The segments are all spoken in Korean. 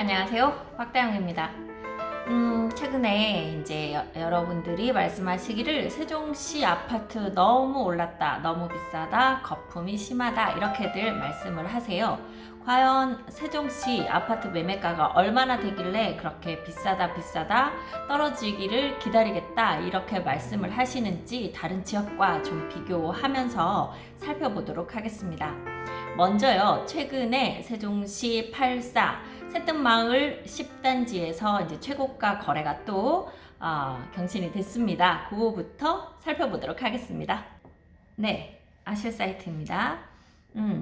안녕하세요. 박다영입니다. 최근에 이제 여러분들이 말씀하시기를 세종시 아파트 너무 올랐다, 너무 비싸다, 거품이 심하다 이렇게들 말씀을 하세요. 과연 세종시 아파트 매매가가 얼마나 되길래 그렇게 비싸다 떨어지기를 기다리겠다 이렇게 말씀을 하시는지 다른 지역과 좀 비교하면서 살펴보도록 하겠습니다. 먼저요, 최근에 세종시 84 새뜸마을 10단지에서 이제 최고가 거래가 또 경신이 됐습니다. 그거부터 살펴보도록 하겠습니다. 네, 아실 사이트입니다.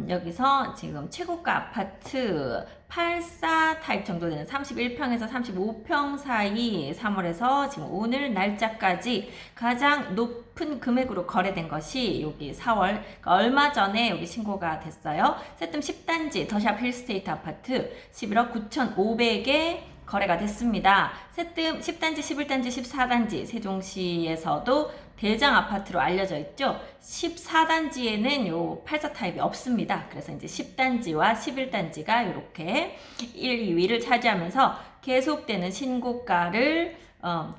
여기서 지금 최고가 아파트 84 타입 정도 되는 31평에서 35평 사이 3월에서 지금 오늘 날짜까지 가장 높은 금액으로 거래된 것이 여기 4월, 그러니까 얼마 전에 여기 신고가 됐어요. 새뜸 10단지 더샵 힐스테이트 아파트 11억 9,500에 거래가 됐습니다. 새뜸 10단지, 11단지, 14단지 세종시에서도 대장 아파트로 알려져 있죠. 14단지에는 요 84 타입이 없습니다. 그래서 이제 10단지와 11단지가 이렇게 1, 2위를 차지하면서 계속되는 신고가를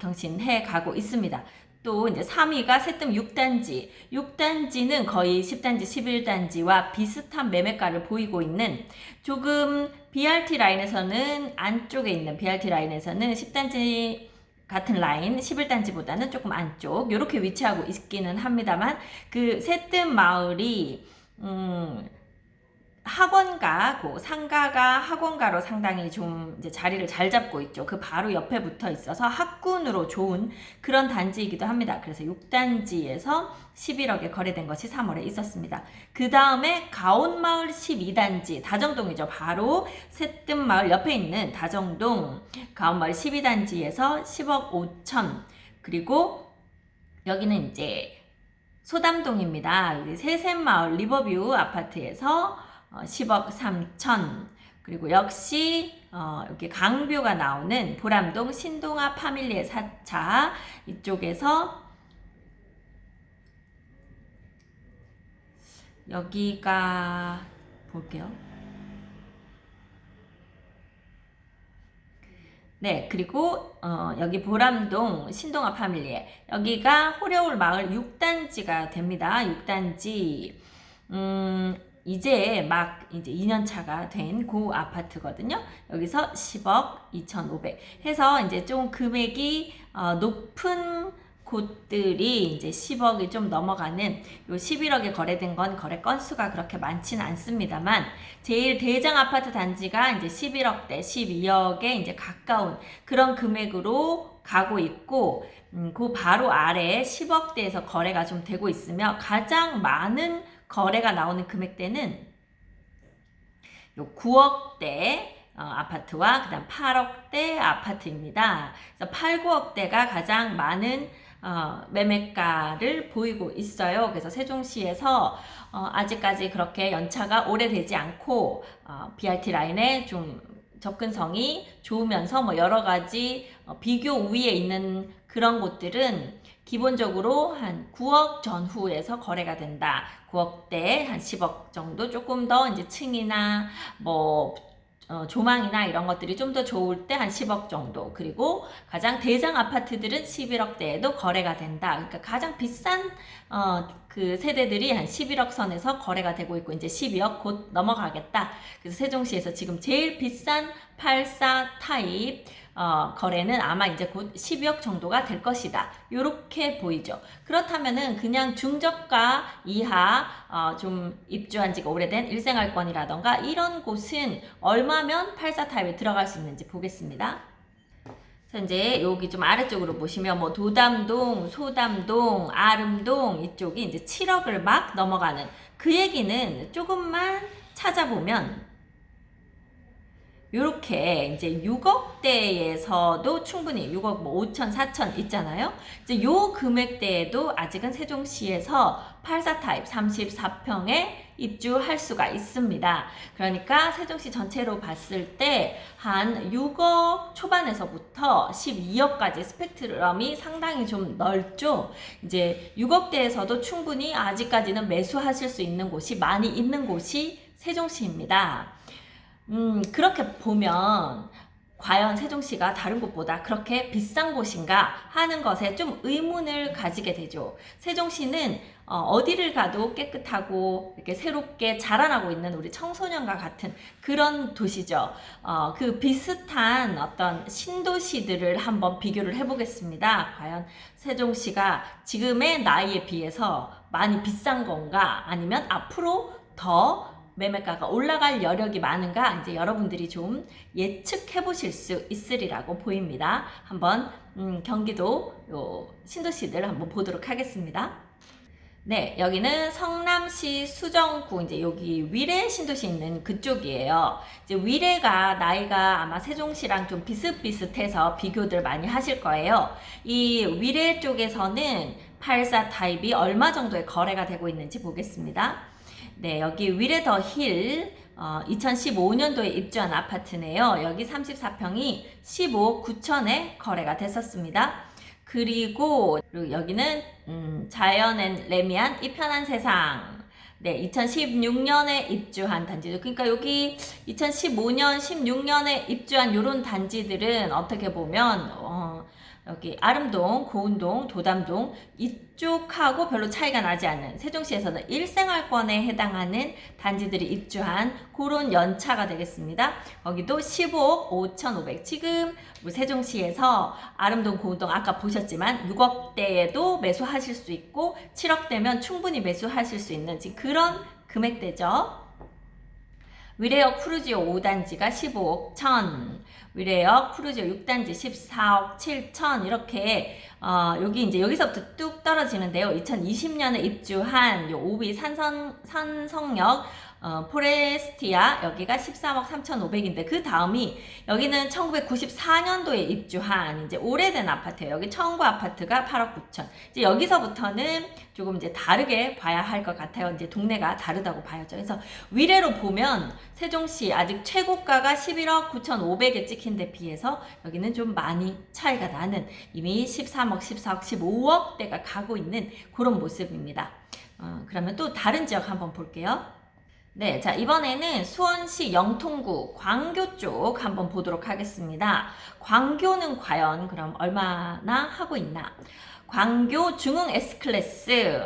경신해 가고 있습니다. 또 이제 3위가 새뜸 6단지. 6단지는 거의 10단지, 11단지와 비슷한 매매가를 보이고 있는, 조금 BRT 라인에서는 안쪽에 있는 BRT 라인에서는 10단지 같은 라인 11단지보다는 조금 안쪽 이렇게 위치하고 있기는 합니다만, 그 새뜸 마을이 학원가고 상가가 학원가로 상당히 좀 이제 자리를 잘 잡고 있죠. 그 바로 옆에 붙어 있어서 학군으로 좋은 그런 단지이기도 합니다. 그래서 6단지에서 11억에 거래된 것이 3월에 있었습니다. 그 다음에 가온마을 12단지, 다정동이죠. 바로 새뜸마을 옆에 있는 다정동 가온마을 12단지에서 10억 5천, 그리고 여기는 이제 소담동입니다. 세샘마을 리버뷰 아파트에서 10억 3천, 그리고 역시 여기 강뷰가 나오는 보람동 신동아 파밀리의 4차 이쪽에서 여기가 볼게요. 네, 그리고 여기 보람동 신동아 파밀리에 여기가 호려울 마을 6단지가 됩니다. 6단지 이제 막 이제 2년 차가 된 그 아파트거든요. 여기서 10억 2,500 해서 이제 좀 금액이 높은 곳들이 이제 10억이 좀 넘어가는, 요 11억에 거래된 건 거래 건수가 그렇게 많지는 않습니다만, 제일 대장 아파트 단지가 이제 11억대, 12억에 이제 가까운 그런 금액으로 가고 있고, 그 바로 아래 10억대에서 거래가 좀 되고 있으며, 가장 많은 거래가 나오는 금액대는 요 9억대 아파트와 그다음 8억대 아파트입니다. 그래서 8, 9억대가 가장 많은 매매가를 보이고 있어요. 그래서 세종시에서 아직까지 그렇게 연차가 오래되지 않고 BRT 라인에 좀 접근성이 좋으면서 뭐 여러 가지 비교 우위에 있는 그런 곳들은 기본적으로 한 9억 전후에서 거래가 된다. 9억대 한 10억 정도, 조금 더 이제 층이나 뭐 조망이나 이런 것들이 좀 더 좋을 때 한 10억 정도, 그리고 가장 대장 아파트들은 11억대에도 거래가 된다. 그러니까 가장 비싼 그 세대들이 한 11억 선에서 거래가 되고 있고, 이제 12억 곧 넘어가겠다. 그래서 세종시에서 지금 제일 비싼 84 타입 거래는 아마 이제 곧 12억 정도가 될 것이다. 요렇게 보이죠. 그렇다면은 그냥 중저가 이하 좀 입주한 지가 오래된 일생활권이라던가 이런 곳은 얼마면 84 타입에 들어갈 수 있는지 보겠습니다. 이제 여기 좀 아래쪽으로 보시면 뭐 도담동, 소담동, 아름동 이쪽이 이제 7억을 막 넘어가는, 그 얘기는 조금만 찾아보면 요렇게 이제 6억대에서도 충분히 6억 뭐 5천, 4천 있잖아요. 이제 요 금액대에도 아직은 세종시에서 84 타입 34평에 입주할 수가 있습니다. 그러니까 세종시 전체로 봤을 때 한 6억 초반에서부터 12억까지 스펙트럼이 상당히 좀 넓죠. 이제 6억대에서도 충분히 아직까지는 매수하실 수 있는 곳이 많이 있는 곳이 세종시입니다. 그렇게 보면 과연 세종시가 다른 곳보다 그렇게 비싼 곳인가 하는 것에 좀 의문을 가지게 되죠. 세종시는 어디를 가도 깨끗하고 이렇게 새롭게 자라나고 있는 우리 청소년과 같은 그런 도시죠. 그 비슷한 어떤 신도시들을 한번 비교를 해보겠습니다. 과연 세종시가 지금의 나이에 비해서 많이 비싼 건가 아니면 앞으로 더 매매가가 올라갈 여력이 많은가 이제 여러분들이 좀 예측해 보실 수 있으리라고 보입니다. 한번 경기도 신도시들 한번 보도록 하겠습니다. 네, 여기는 성남시 수정구 이제 여기 위례 신도시 있는 그쪽이에요. 이제 위례가 나이가 아마 세종시랑 좀 비슷비슷해서 비교들 많이 하실 거예요. 이 위례 쪽에서는 84 타입이 얼마 정도의 거래가 되고 있는지 보겠습니다. 네, 여기 위례 더 힐 2015년도에 입주한 아파트네요. 여기 34평이 15억 9천에 거래가 됐었습니다. 그리고 여기는 자연 앤 레미안 이 편한 세상. 네, 2016년에 입주한 단지들. 그러니까 여기 2015년, 16년에 입주한 요런 단지들은 어떻게 보면 여기 아름동, 고운동, 도담동 이쪽하고 별로 차이가 나지 않는 세종시에서는 일생활권에 해당하는 단지들이 입주한 그런 연차가 되겠습니다. 거기도 15억 5,500. 지금 우리 세종시에서 아름동, 고운동 아까 보셨지만 6억대에도 매수하실 수 있고 7억대면 충분히 매수하실 수 있는 지금 그런 금액대죠. 위례역 푸르지오 5단지가 15억 1천, 위례역 푸르지오 6단지 14억 7천 이렇게 여기 이제 여기서부터 뚝 떨어지는데요. 2020년에 입주한 요 오비 산성역 포레스티아 여기가 13억 3,500인데 그 다음이 여기는 1994년도에 입주한 이제 오래된 아파트예요. 여기 청구 아파트가 8억 9천. 이제 여기서부터는 조금 이제 다르게 봐야 할 것 같아요. 이제 동네가 다르다고 봐야죠. 그래서 위례로 보면 세종시 아직 최고가가 11억 9,500에 찍힌 데 비해서 여기는 좀 많이 차이가 나는 이미 13억, 14억, 15억대가 가고 있는 그런 모습입니다. 그러면 또 다른 지역 한번 볼게요. 네, 자 이번에는 수원시 영통구 광교 쪽 한번 보도록 하겠습니다. 광교는 과연 그럼 얼마나 하고 있나? 광교 중흥 S클래스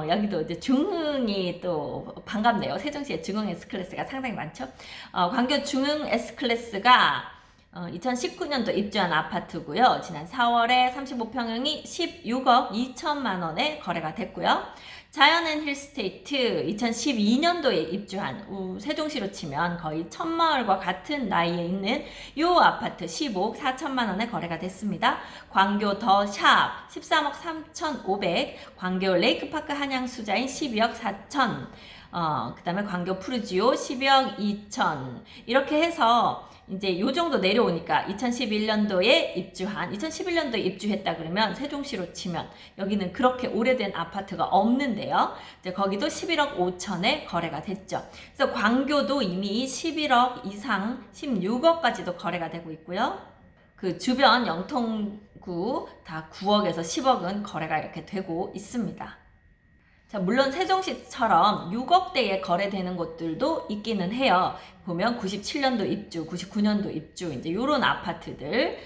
여기도 이제 중흥이 또 반갑네요. 세종시에 중흥 S클래스가 상당히 많죠. 광교 중흥 S클래스가 2019년도 입주한 아파트고요. 지난 4월에 35평형이 16억 2천만 원에 거래가 됐고요. 자연앤 힐스테이트 2012년도에 입주한 세종시로 치면 거의 천마을과 같은 나이에 있는 이 아파트 15억 4천만 원에 거래가 됐습니다. 광교 더 샵 13억 3,500, 광교 레이크파크 한양수자인 12억 4천, 그 다음에 광교 푸르지오 12억 2천 이렇게 해서 이제 요 정도 내려오니까 2011년도에 입주했다 그러면 세종시로 치면 여기는 그렇게 오래된 아파트가 없는데요. 이제 거기도 11억 5천에 거래가 됐죠. 그래서 광교도 이미 11억 이상 16억까지도 거래가 되고 있고요. 그 주변 영통구 다 9억에서 10억은 거래가 이렇게 되고 있습니다. 자, 물론 세종시처럼 6억대에 거래되는 곳들도 있기는 해요. 보면 97년도 입주, 99년도 입주, 이제 요런 아파트들,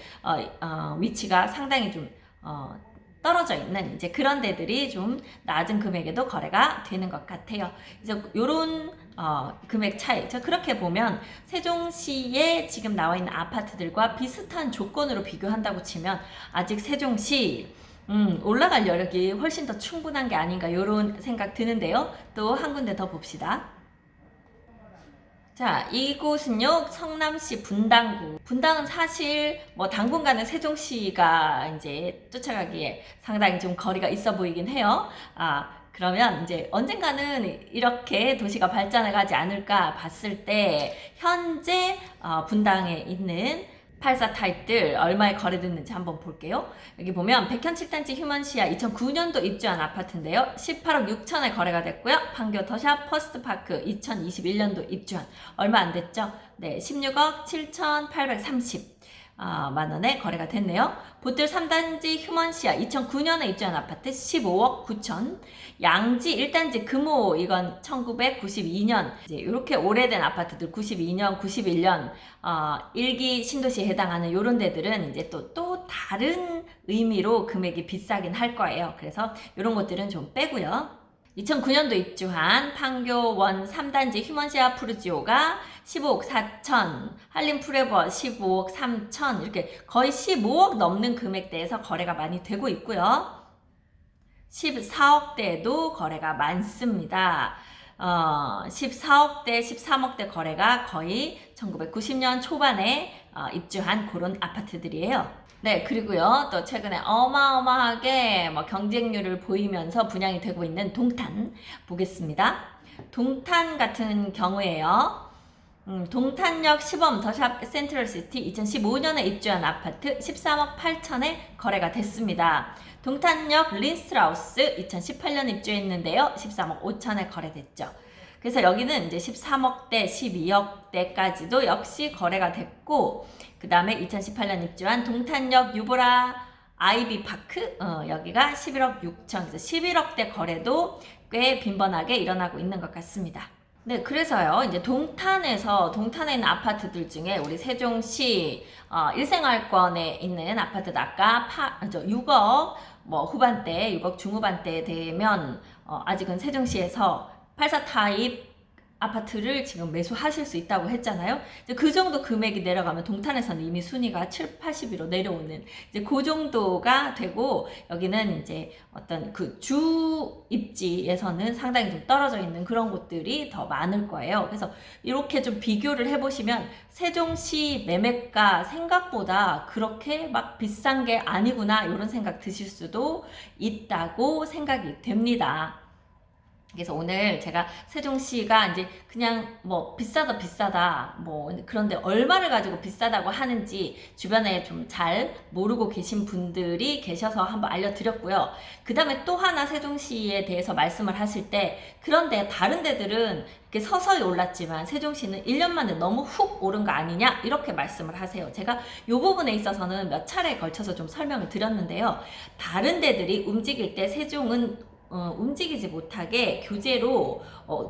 위치가 상당히 좀, 떨어져 있는 이제 그런 데들이 좀 낮은 금액에도 거래가 되는 것 같아요. 그래서 요런, 금액 차이. 자, 그렇게 보면 세종시에 지금 나와 있는 아파트들과 비슷한 조건으로 비교한다고 치면 아직 세종시, 올라갈 여력이 훨씬 더 충분한 게 아닌가 이런 생각 드는데요. 또 한 군데 더 봅시다. 자, 이곳은요 성남시 분당구. 분당은 사실 뭐 당분간은 세종시가 이제 쫓아가기에 상당히 좀 거리가 있어 보이긴 해요. 그러면 이제 언젠가는 이렇게 도시가 발전해 가지 않을까 봤을 때 현재 분당에 있는 84 타입들 얼마에 거래됐는지 한번 볼게요. 여기 보면 백현 7단지 휴먼시아 2009년도 입주한 아파트인데요. 18억 6천에 거래가 됐고요. 판교 더샵 퍼스트파크 2021년도 입주한 얼마 안 됐죠. 네, 16억 7,830. 만 원에 거래가 됐네요. 보틀 3단지 휴먼시아 2009년에 입주한 아파트 15억 9천. 양지 1단지 금호 이건 1992년 이제 이렇게 오래된 아파트들 92년, 91년 1기 신도시에 해당하는 이런 데들은 이제 또 다른 의미로 금액이 비싸긴 할 거예요. 그래서 이런 것들은 좀 빼고요. 2009년도 입주한 판교원 3단지 휴먼시아 푸르지오가 15억 4천, 한림 프레버 15억 3천 이렇게 거의 15억 넘는 금액대에서 거래가 많이 되고 있고요. 14억대도 거래가 많습니다. 14억대, 13억대 거래가 거의 1990년 초반에 입주한 그런 아파트들이에요. 네, 그리고요, 또 최근에 어마어마하게 경쟁률을 보이면서 분양이 되고 있는 동탄 보겠습니다. 동탄 같은 경우에요. 동탄역 시범 더샵 센트럴시티 2015년에 입주한 아파트 13억 8천에 거래가 됐습니다. 동탄역 린스트라우스 2018년 입주했는데요. 13억 5천에 거래됐죠. 그래서 여기는 이제 13억대, 12억대까지도 역시 거래가 됐고, 그 다음에 2018년 입주한 동탄역 유보라 아이비파크, 여기가 11억 6천, 그래서 11억대 거래도 꽤 빈번하게 일어나고 있는 것 같습니다. 네, 그래서요, 이제 동탄에 있는 아파트들 중에 우리 세종시, 일생활권에 있는 아파트도 아까 6억, 후반대, 6억 중후반대에 되면, 아직은 세종시에서 84 타입 아파트를 지금 매수하실 수 있다고 했잖아요. 이제 그 정도 금액이 내려가면 동탄에서는 이미 순위가 7, 80위로 내려오는 이제 그 정도가 되고, 여기는 이제 어떤 그 주 입지에서는 상당히 좀 떨어져 있는 그런 곳들이 더 많을 거예요. 그래서 이렇게 좀 비교를 해보시면 세종시 매매가 생각보다 그렇게 막 비싼 게 아니구나 이런 생각 드실 수도 있다고 생각이 됩니다. 그래서 오늘 제가 세종시가 이제 그냥 비싸다 그런데 얼마를 가지고 비싸다고 하는지 주변에 좀 잘 모르고 계신 분들이 계셔서 한번 알려드렸고요. 그 다음에 또 하나 세종시에 대해서 말씀을 하실 때, 그런데 다른 데들은 이렇게 서서히 올랐지만 세종시는 1년 만에 너무 훅 오른 거 아니냐 이렇게 말씀을 하세요. 제가 이 부분에 있어서는 몇 차례에 걸쳐서 좀 설명을 드렸는데요. 다른 데들이 움직일 때 세종은 움직이지 못하게 규제로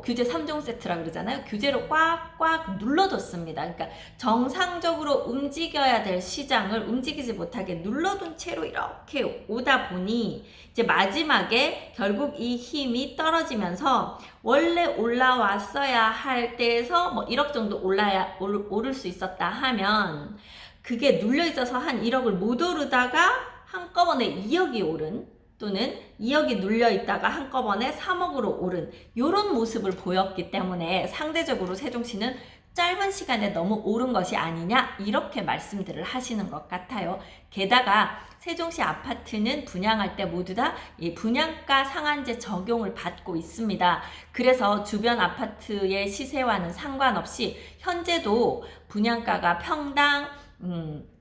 규제 3종 세트라 그러잖아요. 규제로 꽉꽉 눌러뒀습니다. 그러니까 정상적으로 움직여야 될 시장을 움직이지 못하게 눌러둔 채로 이렇게 오다 보니 이제 마지막에 결국 이 힘이 떨어지면서 원래 올라왔어야 할 때에서 1억 정도 오를 수 있었다 하면 그게 눌려 있어서 한 1억을 못 오르다가 한꺼번에 2억이 오른, 또는 2억이 눌려 있다가 한꺼번에 3억으로 오른 이런 모습을 보였기 때문에 상대적으로 세종시는 짧은 시간에 너무 오른 것이 아니냐 이렇게 말씀들을 하시는 것 같아요. 게다가 세종시 아파트는 분양할 때 모두 다 이 분양가 상한제 적용을 받고 있습니다. 그래서 주변 아파트의 시세와는 상관없이 현재도 분양가가 평당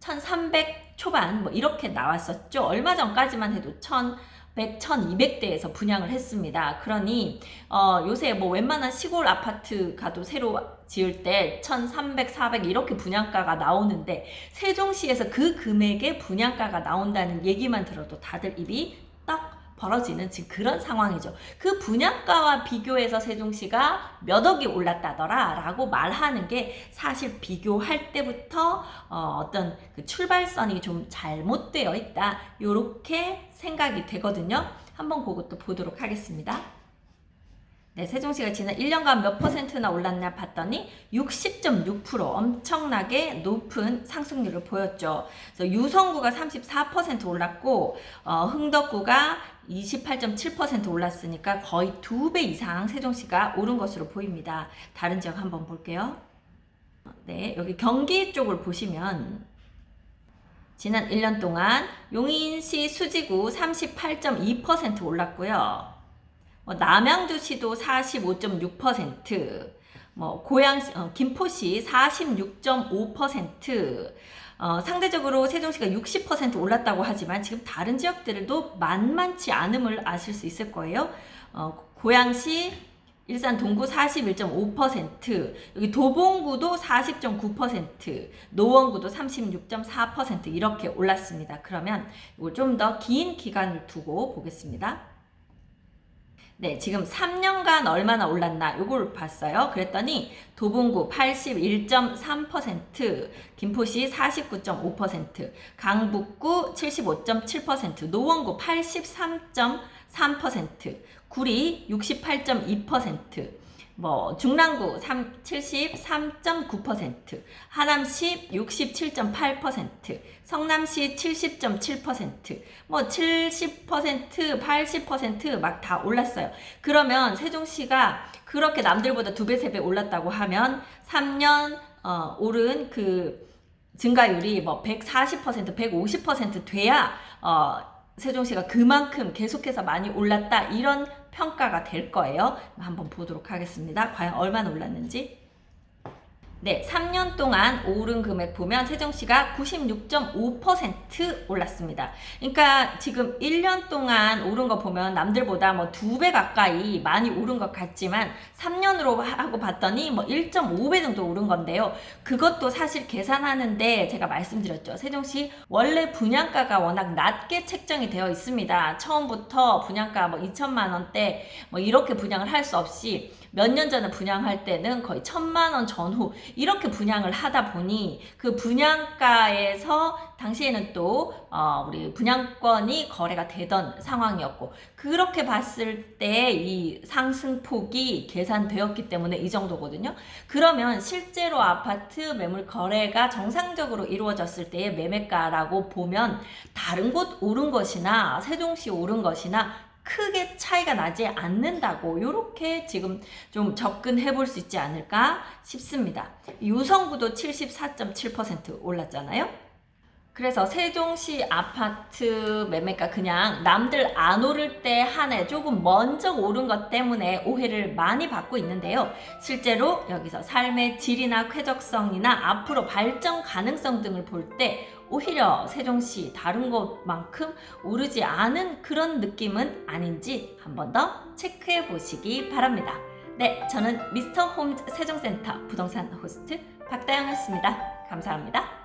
1300 초반 이렇게 나왔었죠. 얼마 전까지만 해도 1100, 1200대에서 분양을 했습니다. 그러니 요새 웬만한 시골 아파트 가도 새로 지을 때 1300, 400 이렇게 분양가가 나오는데 세종시에서 그 금액의 분양가가 나온다는 얘기만 들어도 다들 입이 딱 벌어지는 지금 그런 상황이죠. 그 분양가와 비교해서 세종시가 몇 억이 올랐다더라 라고 말하는 게 사실 비교할 때부터 어떤 그 출발선이 좀 잘못되어 있다 요렇게 생각이 되거든요. 한번 그것도 보도록 하겠습니다. 네, 세종시가 지난 1년간 몇 퍼센트나 올랐냐 봤더니 60.6% 엄청나게 높은 상승률을 보였죠. 그래서 유성구가 34% 올랐고 흥덕구가 28.7% 올랐으니까 거의 2배 이상 세종시가 오른 것으로 보입니다. 다른 지역 한번 볼게요. 네, 여기 경기 쪽을 보시면 지난 1년 동안 용인시 수지구 38.2% 올랐고요. 남양주시도 45.6%, 고양시, 김포시 46.5%, 상대적으로 세종시가 60% 올랐다고 하지만 지금 다른 지역들도 만만치 않음을 아실 수 있을 거예요. 고양시 일산 동구 41.5%, 여기 도봉구도 40.9%, 노원구도 36.4% 이렇게 올랐습니다. 그러면 이거 좀 더 긴 기간을 두고 보겠습니다. 네, 지금 3년간 얼마나 올랐나 요걸 봤어요. 그랬더니 도봉구 81.3%, 김포시 49.5%, 강북구 75.7%, 노원구 83.3%, 구리 68.2%, 중랑구 73.9%, 하남시 67.8%, 성남시 70.7%, 70%, 80% 막 다 올랐어요. 그러면 세종시가 그렇게 남들보다 2배, 3배 올랐다고 하면 3년 오른 그 증가율이 140%, 150% 돼야 세종시가 그만큼 계속해서 많이 올랐다 이런 평가가 될 거예요. 한번 보도록 하겠습니다. 과연 얼마나 올랐는지. 네, 3년 동안 오른 금액 보면 세종시가 96.5% 올랐습니다. 그러니까 지금 1년 동안 오른 거 보면 남들보다 2배 가까이 많이 오른 것 같지만 3년으로 하고 봤더니 1.5배 정도 오른 건데요. 그것도 사실 계산하는데 제가 말씀드렸죠. 세종시 원래 분양가가 워낙 낮게 책정이 되어 있습니다. 처음부터 분양가 2천만 원대 이렇게 분양을 할 수 없이 몇 년 전에 분양할 때는 거의 1,000만 원 전후 이렇게 분양을 하다 보니 그 분양가에서 당시에는 또 우리 분양권이 거래가 되던 상황이었고, 그렇게 봤을 때 이 상승폭이 계산되었기 때문에 이 정도거든요. 그러면 실제로 아파트 매물 거래가 정상적으로 이루어졌을 때의 매매가라고 보면 다른 곳 오른 것이나 세종시 오른 것이나 크게 차이가 나지 않는다고 이렇게 지금 좀 접근해 볼 수 있지 않을까 싶습니다. 유성구도 74.7% 올랐잖아요. 그래서 세종시 아파트 매매가 그냥 남들 안 오를 때 한해 조금 먼저 오른 것 때문에 오해를 많이 받고 있는데요. 실제로 여기서 삶의 질이나 쾌적성이나 앞으로 발전 가능성 등을 볼 때 오히려 세종시 다른 곳만큼 오르지 않은 그런 느낌은 아닌지 한 번 더 체크해 보시기 바랍니다. 네, 저는 미스터 홈즈 세종센터 부동산 호스트 박다영이었습니다. 감사합니다.